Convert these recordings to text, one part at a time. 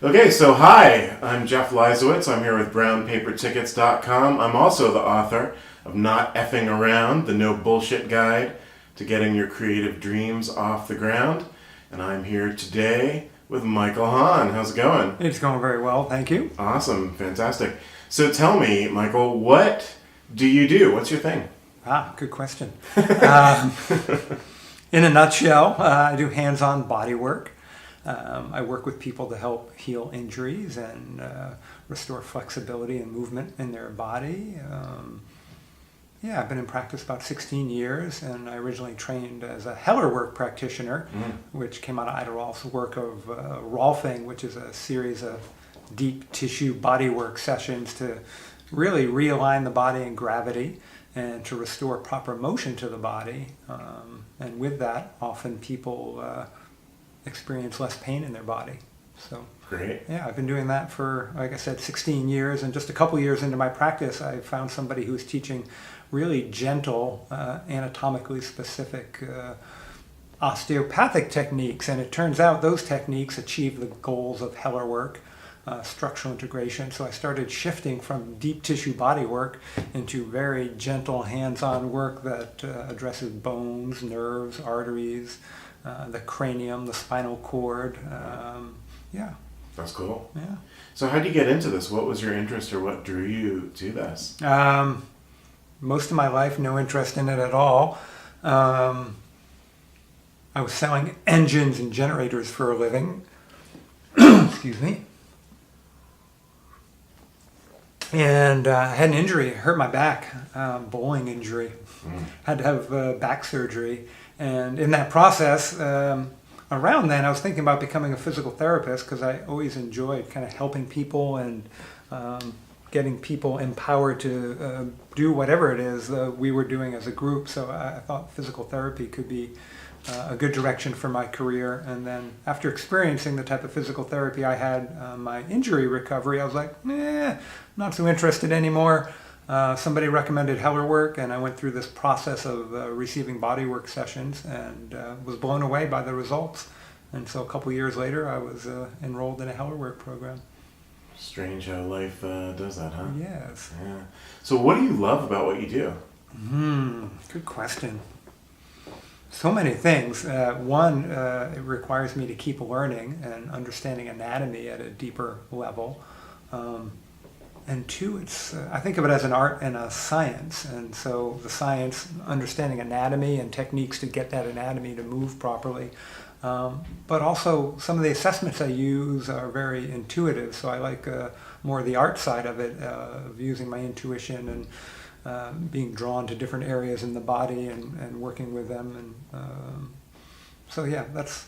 Okay, so hi, I'm Jeff Leisawitz. I'm here with brownpapertickets.com. I'm also the author of Not Effing Around, the No Bullshit Guide to Getting Your Creative Dreams Off the Ground. And I'm here today with Michael Hahn. How's it going? It's going very well, thank you. Awesome, fantastic. So tell me, Michael, what do you do? What's your thing? Good question. In a nutshell, I do hands-on body work. I work with people to help heal injuries and restore flexibility and movement in their body. I've been in practice about 16 years, and I originally trained as a Heller work practitioner, which came out of Ida Rolf's work of Rolfing, which is a series of deep tissue bodywork sessions to really realign the body in gravity and to restore proper motion to the body. And with that, often people experience less pain in their body. So Great. yeah, I've been doing that for, like I said, 16 years, and just a couple years into my practice, I found somebody who's teaching really gentle, anatomically specific osteopathic techniques, and it turns out those techniques achieve the goals of Heller work, structural integration. So I started shifting from deep tissue body work into very gentle hands-on work that addresses bones, nerves, arteries, the cranium, the spinal cord. That's cool. Yeah. So how did you get into this? What was your interest or what drew you to this? Most of my life, no interest in it at all. I was selling engines and generators for a living. Excuse me. And I had an injury, hurt my back, bowling injury. Had to have back surgery. And in that process, around then, I was thinking about becoming a physical therapist because I always enjoyed kind of helping people and getting people empowered to do whatever it is we were doing as a group. So I thought physical therapy could be a good direction for my career. And then after experiencing the type of physical therapy I had, my injury recovery, I was like, not so interested anymore. Somebody recommended Heller work, and I went through this process of receiving bodywork sessions and was blown away by the results. And so a couple years later, I was enrolled in a Heller work program. Strange how life does that, huh? Yes. Yeah. So what do you love about what you do? Good question. So many things. One, it requires me to keep learning and understanding anatomy at a deeper level. And two, it's I think of it as an art and a science. And so the science, understanding anatomy and techniques to get that anatomy to move properly. But also some of the assessments I use are very intuitive. So I like more of the art side of it, of using my intuition and being drawn to different areas in the body and working with them. And so yeah, that's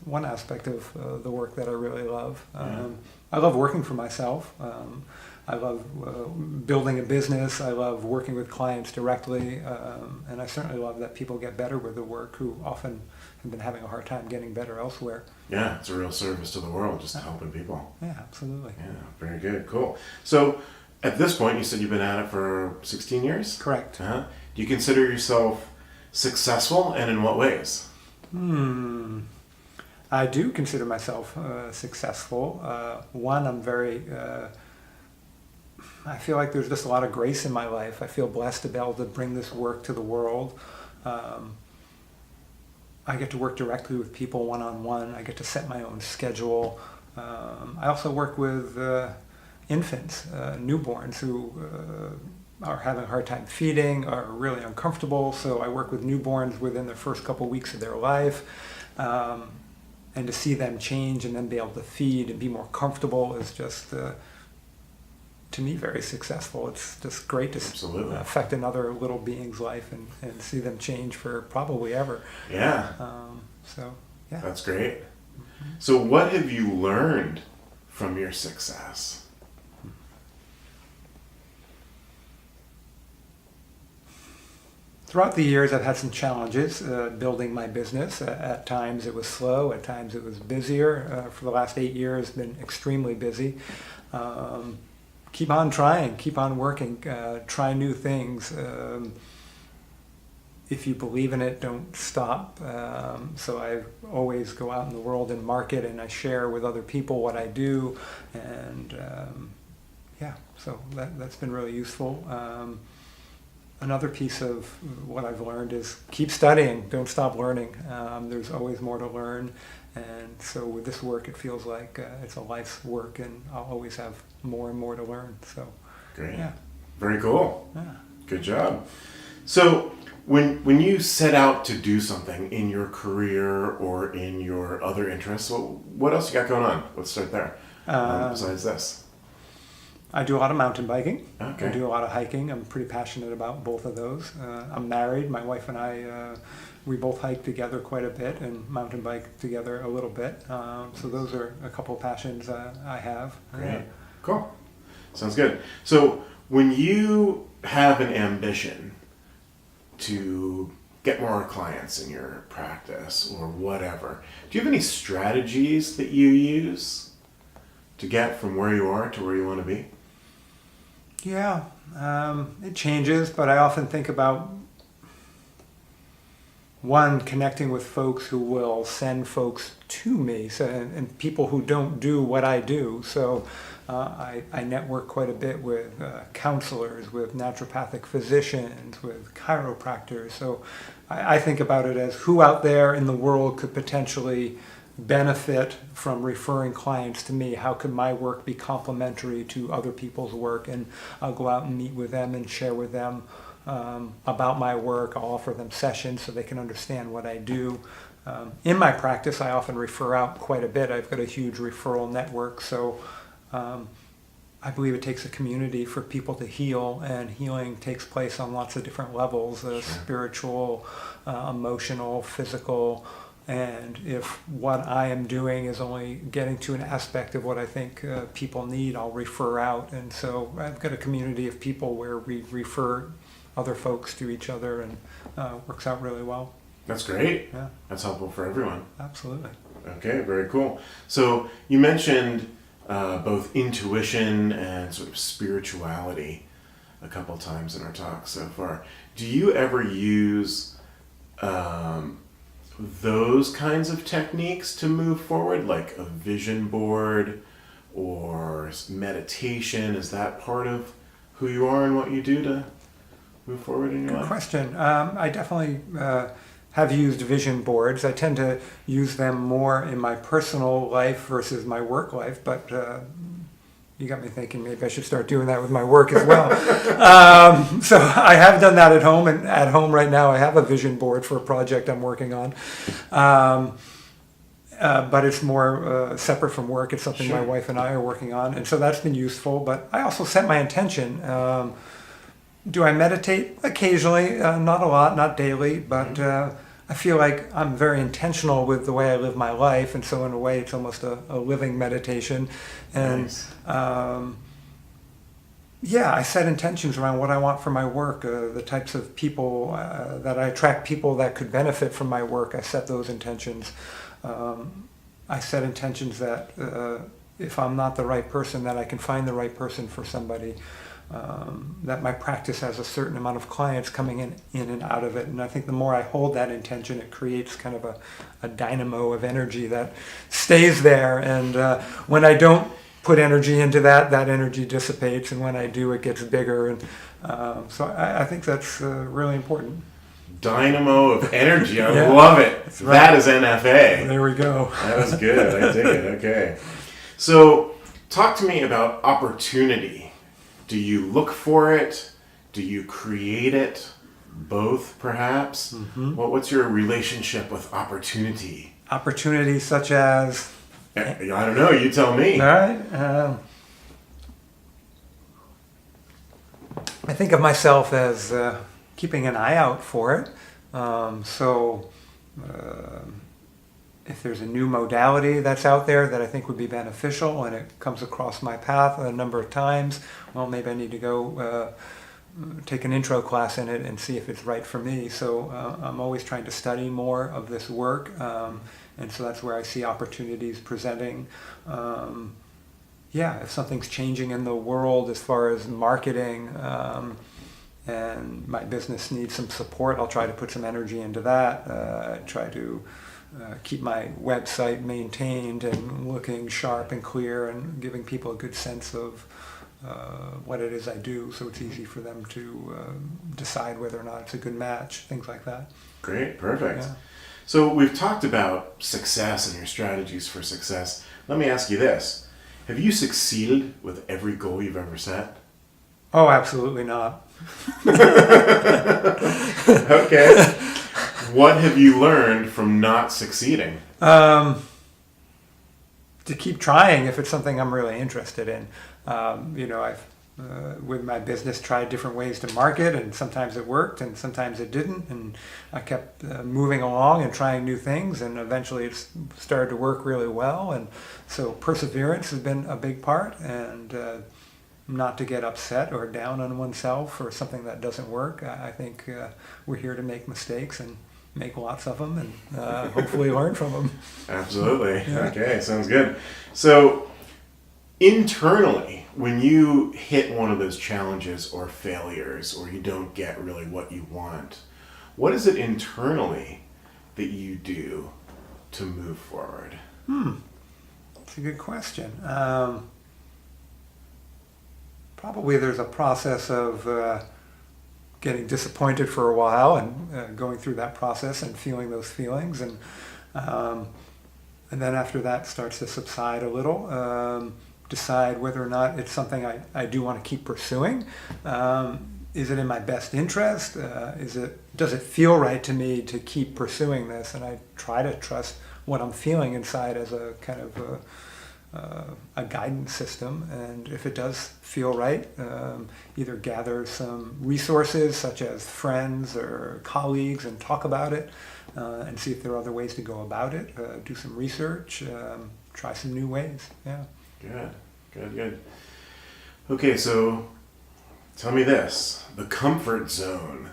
one aspect of the work that I really love. I love working for myself. I love building a business. I love working with clients directly. And I certainly love that people get better with the work who often have been having a hard time getting better elsewhere. Yeah, it's a real service to the world, just helping people. Yeah, absolutely. Yeah, very good, cool. So at this point, you said you've been at it for 16 years? Correct. Do you consider yourself successful, and in what ways? I do consider myself successful. One, I'm very... I feel like there's just a lot of grace in my life. I feel blessed to be able to bring this work to the world. I get to work directly with people one-on-one. I get to set my own schedule. I also work with infants, newborns who are having a hard time feeding, are really uncomfortable. So I work with newborns within the first couple weeks of their life. And to see them change and then be able to feed and be more comfortable is just... to me, very successful. It's just great to affect another little being's life and see them change for probably ever. Yeah. Yeah. That's great. So what have you learned from your success? Throughout the years, I've had some challenges building my business. At times it was slow, at times it was busier. For the last 8 years, been extremely busy. Keep on trying, keep on working, try new things. if you believe in it, don't stop. So I always go out in the world and market, and I share with other people what I do, and so that's been really useful. Another piece of what I've learned is keep studying, don't stop learning. There's always more to learn, and so with this work it feels like it's a life's work, and I'll always have more and more to learn. So great. Yeah. Very cool. Yeah. Good job. So when you set out to do something in your career or in your other interests, what else you got going on? Let's start there. Besides this. I do a lot of mountain biking. Okay. I do a lot of hiking. I'm pretty passionate about both of those. I'm married. My wife and I, we both hike together quite a bit and mountain bike together a little bit. So those are a couple of passions I have. Great. Cool. Sounds good. So when you have an ambition to get more clients in your practice or whatever, do you have any strategies that you use to get from where you are to where you want to be? Yeah, it changes, but I often think about one, connecting with folks who will send folks to me, and people who don't do what I do. So I network quite a bit with counselors, with naturopathic physicians, with chiropractors. So I think about it as who out there in the world could potentially benefit from referring clients to me. How could my work be complementary to other people's work? And I'll go out and meet with them and share with them about my work. I'll offer them sessions so they can understand what I do. In my practice, I often refer out quite a bit. I've got a huge referral network, so I believe it takes a community for people to heal, and healing takes place on lots of different levels, spiritual, emotional, physical. And if what I am doing is only getting to an aspect of what I think people need, I'll refer out. And so I've got a community of people where we refer other folks to each other, and works out really well. That's great. Yeah. That's helpful for everyone. Absolutely. Okay, very cool. So you mentioned both intuition and sort of spirituality a couple times in our talk so far. Do you ever use those kinds of techniques to move forward, like a vision board or meditation? Is that part of who you are and what you do to move forward in your life? Good question. I definitely have used vision boards. I tend to use them more in my personal life versus my work life, but you got me thinking maybe I should start doing that with my work as well. So I have done that at home, and at home right now I have a vision board for a project I'm working on. But it's more separate from work. It's something my wife and I are working on, and so that's been useful. But I also set my intention. Do I meditate? Occasionally, not a lot, not daily, but I feel like I'm very intentional with the way I live my life, and so in a way it's almost a living meditation. And Nice. I set intentions around what I want for my work, the types of people that I attract, people that could benefit from my work. I set those intentions. I set intentions that if I'm not the right person, that I can find the right person for somebody. That my practice has a certain amount of clients coming in and out of it. And I think the more I hold that intention, it creates kind of a dynamo of energy that stays there. And when I don't put energy into that, that energy dissipates. And when I do, it gets bigger. And so I think that's really important. Dynamo of energy. I Yeah, love it. that's right. That is NFA. There we go. That was good. I dig it. Okay. So talk to me about opportunity. Do you look for it? Do you create it? Both, perhaps? Mm-hmm. What's your relationship with opportunity? Opportunities such as... I don't know. You tell me. All right. I think of myself as keeping an eye out for it. If there's a new modality that's out there that I think would be beneficial and it comes across my path a number of times, well, maybe I need to go take an intro class in it and see if it's right for me. So I'm always trying to study more of this work, and so that's where I see opportunities presenting. If something's changing in the world as far as marketing, and my business needs some support, I'll try to put some energy into that. Try to keep my website maintained and looking sharp and clear and giving people a good sense of what it is I do, so it's easy for them to decide whether or not it's a good match, things like that. Great, perfect. Yeah. So we've talked about success and your strategies for success. Let me ask you this. Have you succeeded with every goal you've ever set? Oh, absolutely not. Okay. What have you learned from not succeeding? To keep trying if it's something I'm really interested in. I've with my business tried different ways to market, and sometimes it worked and sometimes it didn't, and I kept moving along and trying new things, and eventually it started to work really well. And so perseverance has been a big part, and not to get upset or down on oneself for something that doesn't work. I think we're here to make mistakes and make lots of them, and hopefully learn from them. Absolutely. Yeah. Okay, sounds good. So internally, when you hit one of those challenges or failures, or you don't get really what you want, what is it internally that you do to move forward? That's a good question. Probably there's a process of getting disappointed for a while, and going through that process and feeling those feelings, and then after that starts to subside a little. Decide whether or not it's something I do want to keep pursuing. Is it in my best interest? Does it feel right to me to keep pursuing this? And I try to trust what I'm feeling inside as a kind of a guidance system. And if it does feel right, either gather some resources such as friends or colleagues and talk about it, and see if there are other ways to go about it. Do some research, try some new ways. Yeah. Good. Okay, so tell me this. The comfort zone.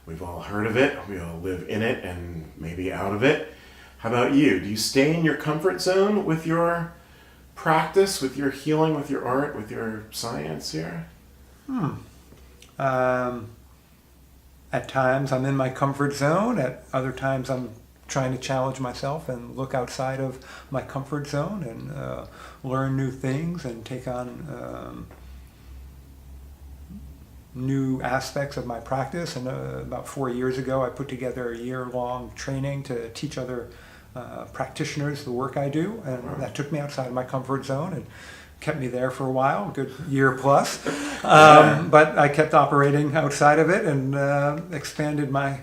We've all heard of it. We all live in it and maybe out of it. How about you? Do you stay in your comfort zone with your practice, with your healing, with your art, with your science here? At times I'm in my comfort zone. At other times I'm trying to challenge myself and look outside of my comfort zone and learn new things and take on new aspects of my practice. And about 4 years ago, I put together a year-long training to teach other practitioners the work I do, and Wow. that took me outside of my comfort zone and kept me there for a while, a good year plus. But I kept operating outside of it and expanded my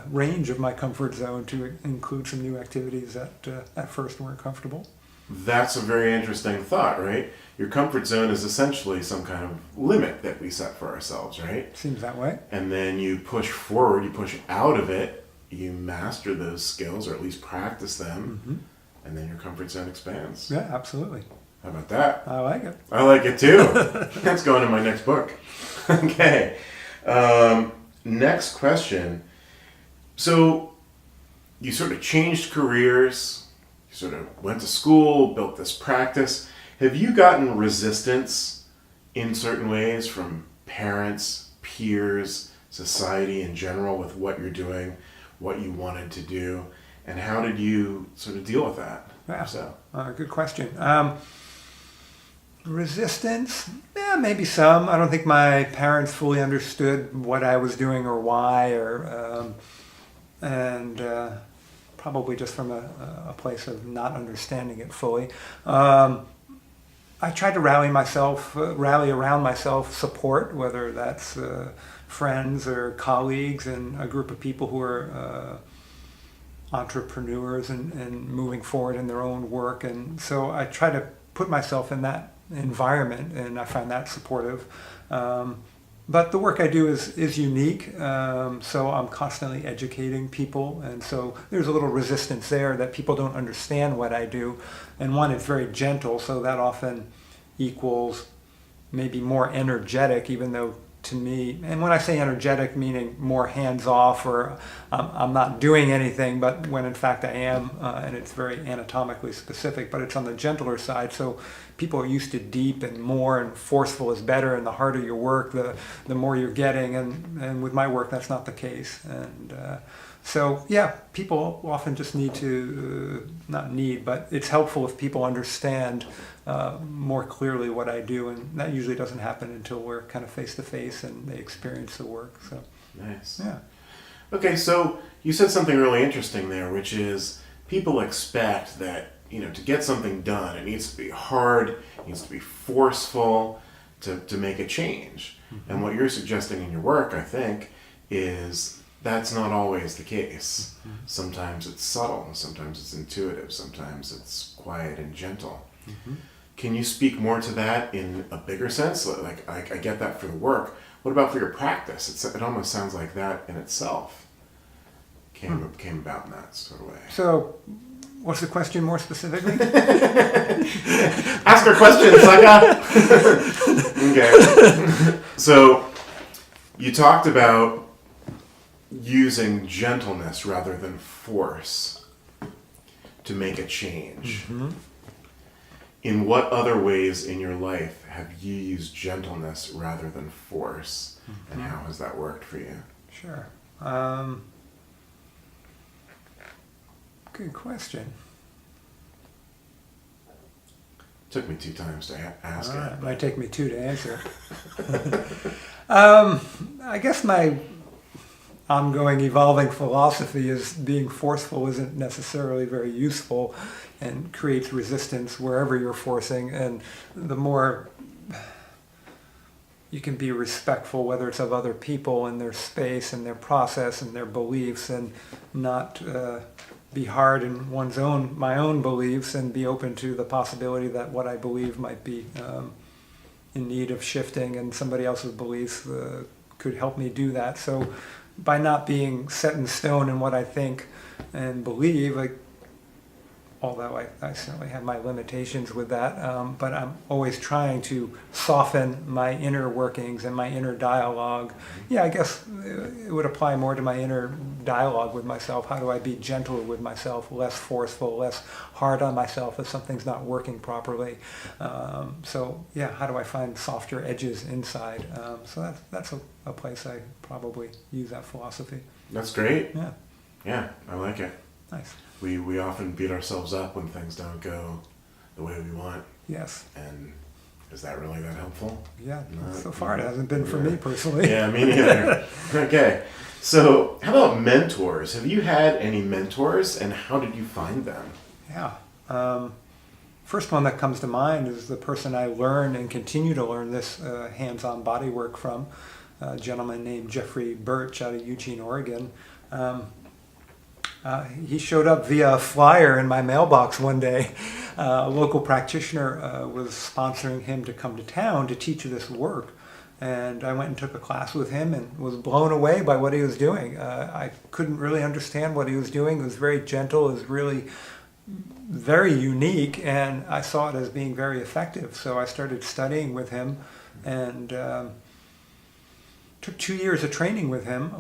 range of my comfort zone to include some new activities that at first weren't comfortable. That's a very interesting thought, right? Your comfort zone is essentially some kind of limit that we set for ourselves, right? Seems that way. And then you push forward, you push out of it, you master those skills, or at least practice them, and then your comfort zone expands. Yeah, absolutely. How about that? I like it. I like it too. That's going in my next book. Okay. Next question. So you sort of changed careers, you sort of went to school, built this practice. Have you gotten resistance in certain ways from parents, peers, society in general with what you're doing, what you wanted to do, and how did you sort of deal with that? Yeah. So. Good question. Resistance? Yeah, maybe some. I don't think my parents fully understood what I was doing or why, and probably just from a place of not understanding it fully. I tried to rally around myself support, whether that's friends or colleagues and a group of people who are entrepreneurs and moving forward in their own work. And so I try to put myself in that environment, and I find that supportive. But the work I do is unique, so I'm constantly educating people, and so there's a little resistance there that people don't understand what I do. And one, it's very gentle, so that often equals maybe more energetic, even though to me, and when I say energetic, meaning more hands-off, or I'm not doing anything, but when in fact I am, and it's very anatomically specific, but it's on the gentler side. So people are used to deep and more, and forceful is better, and the harder you work, the more you're getting, and with my work, that's not the case. And so, yeah, people often just need to, not need, but it's helpful if people understand more clearly what I do, and that usually doesn't happen until we're kind of face to face and they experience the work. So nice. Yeah. Okay, so you said something really interesting there, which is people expect that, to get something done, it needs to be hard, it needs to be forceful to make a change. Mm-hmm. And what you're suggesting in your work, I think, is that's not always the case. Mm-hmm. Sometimes it's subtle, sometimes it's intuitive, sometimes it's quiet and gentle. Mm-hmm. Can you speak more to that in a bigger sense? Like, I get that for the work. What about for your practice? It almost sounds like that in itself came about in that sort of way. So, what's the question more specifically? Ask her questions, Saka. Okay. So, you talked about using gentleness rather than force to make a change. Mm-hmm. In what other ways in your life have you used gentleness rather than force? Mm-hmm. And how has that worked for you? Sure. Good question. Took me 2 times to ask it. It might take me 2 to answer. I guess my ongoing evolving philosophy is being forceful isn't necessarily very useful and creates resistance wherever you're forcing, and the more you can be respectful, whether it's of other people and their space and their process and their beliefs, and not be hard in my own beliefs, and be open to the possibility that what I believe might be in need of shifting, and somebody else's beliefs could help me do that. So by not being set in stone in what I think and believe, although I certainly have my limitations with that, but I'm always trying to soften my inner workings and my inner dialogue. Yeah, I guess it would apply more to my inner dialogue with myself. How do I be gentler with myself, less forceful, less hard on myself if something's not working properly? So yeah, how do I find softer edges inside? So that's a place I probably use that philosophy. That's great. Yeah. Yeah, I like it. Nice. We often beat ourselves up when things don't go the way we want. Yes. And is that really that helpful? Yeah, so far it hasn't been for me personally. Yeah, me neither. Okay, so how about mentors? Have you had any mentors, and how did you find them? Yeah. First one that comes to mind is the person I learn and continue to learn this hands-on body work from, a gentleman named Jeffrey Birch out of Eugene, Oregon. He showed up via a flyer in my mailbox one day. A local practitioner was sponsoring him to come to town to teach this work. And I went and took a class with him and was blown away by what he was doing. I couldn't really understand what he was doing. It was very gentle. It was really very unique, and I saw it as being very effective. So I started studying with him, and took 2 years of training with him,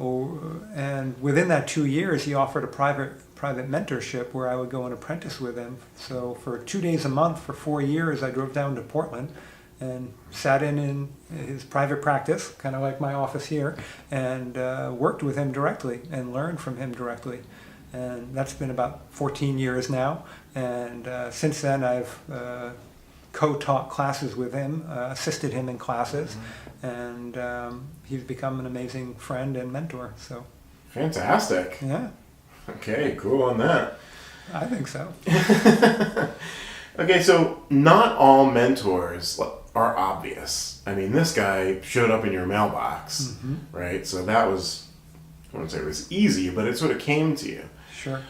and within that 2 years he offered a private mentorship where I would go and apprentice with him. So for 2 days a month for 4 years I drove down to Portland and sat in his private practice, kind of like my office here, and worked with him directly and learned from him directly. And that's been about 14 years now, and since then I've co-taught classes with him, assisted him in classes, and he's become an amazing friend and mentor. So fantastic. Yeah. Okay, cool on that. I think so. Okay, so not all mentors are obvious. I mean, this guy showed up in your mailbox, right? So that was, I wouldn't say it was easy, but it sort of came to you. Sure.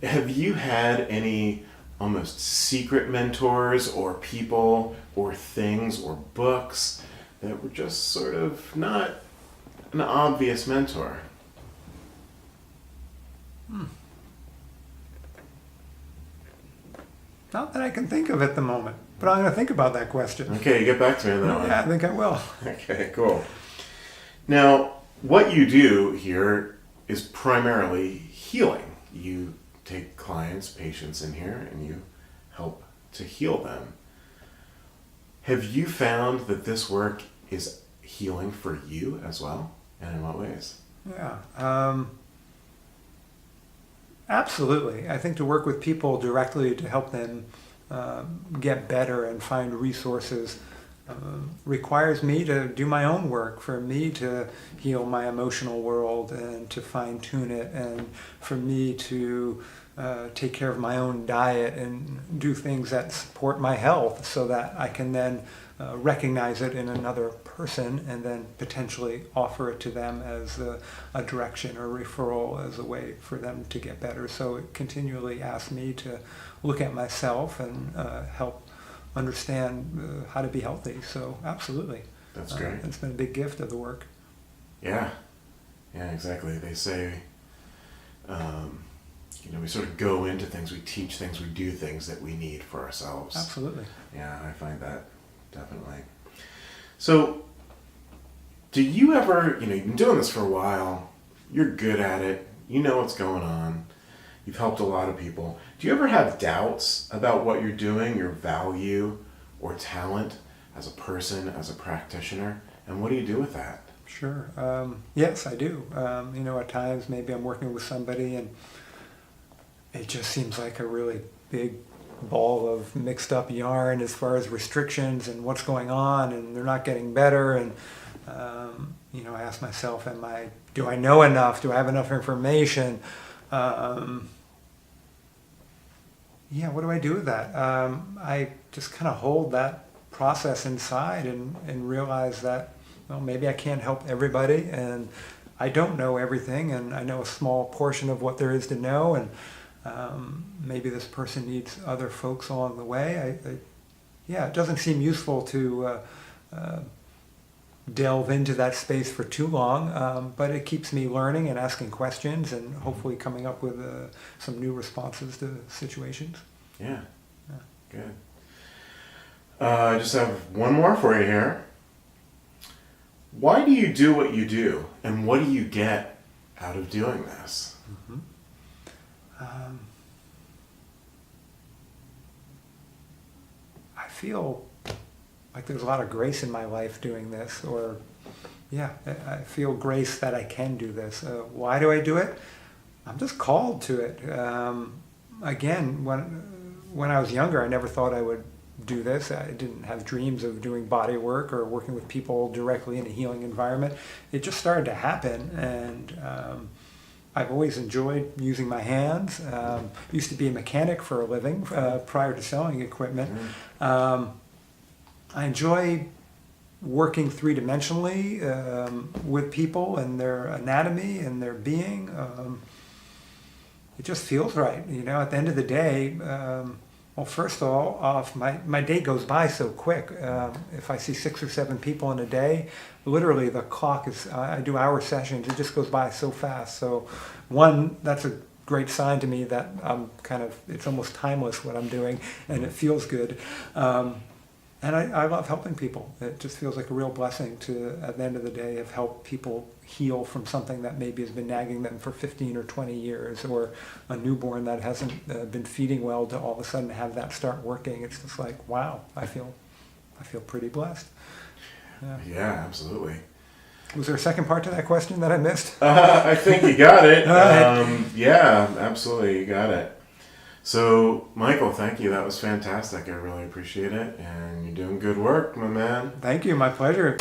Have you had any almost secret mentors or people or things or books that were just sort of not an obvious mentor? Not that I can think of at the moment, but I'm going to think about that question. Okay, you get back to me on that one. Yeah, I think I will. Okay, cool. Now, what you do here is primarily healing. You take clients, patients in here, and you help to heal them. Have you found that this work is healing for you as well? And in what ways? Yeah. Absolutely. I think to work with people directly to help them get better and find resources requires me to do my own work, for me to heal my emotional world and to fine-tune it, and for me to take care of my own diet and do things that support my health so that I can then recognize it in another person and then potentially offer it to them as a direction or referral as a way for them to get better. So it continually asks me to look at myself and help understand how to be healthy. So absolutely. That's great. It's been a big gift of the work. Yeah, exactly. They say, we sort of go into things, we teach things, we do things that we need for ourselves. Absolutely. Yeah, I find that definitely. So, do you ever, you've been doing this for a while, you're good at it, you know what's going on, you've helped a lot of people. Do you ever have doubts about what you're doing, your value or talent as a person, as a practitioner? And what do you do with that? Sure. Yes, I do. At times maybe I'm working with somebody and it just seems like a really big ball of mixed up yarn as far as restrictions and what's going on, and they're not getting better. And I ask myself, do I know enough? Do I have enough information? What do I do with that? I just kind of hold that process inside and realize that, maybe I can't help everybody, and I don't know everything, and I know a small portion of what there is to know, and maybe this person needs other folks along the way. It doesn't seem useful to delve into that space for too long, but it keeps me learning and asking questions and hopefully coming up with some new responses to situations. Yeah. Good. I just have one more for you here. Why do you do what you do, and what do you get out of doing this? Mm-hmm. I feel like there's a lot of grace in my life doing this, I feel grace that I can do this. Why do I do it? I'm just called to it. Again, when I was younger, I never thought I would do this. I didn't have dreams of doing body work or working with people directly in a healing environment. It just started to happen, and I've always enjoyed using my hands. Used to be a mechanic for a living prior to selling equipment. I enjoy working three-dimensionally with people and their anatomy and their being. It just feels right. At the end of the day, first of all, my day goes by so quick. If I see 6 or 7 people in a day, literally the clock is, I do hour sessions, it just goes by so fast. So that's a great sign to me that it's almost timeless what I'm doing, and it feels good. And I love helping people. It just feels like a real blessing to, at the end of the day, have helped people heal from something that maybe has been nagging them for 15 or 20 years, or a newborn that hasn't been feeding well, to all of a sudden have that start working. It's just like, wow, I feel pretty blessed. Yeah, absolutely. Was there a second part to that question that I missed? I think you got it. All right. Yeah, absolutely, you got it. So, Michael, thank you. That was fantastic. I really appreciate it. And you're doing good work, my man. Thank you. My pleasure.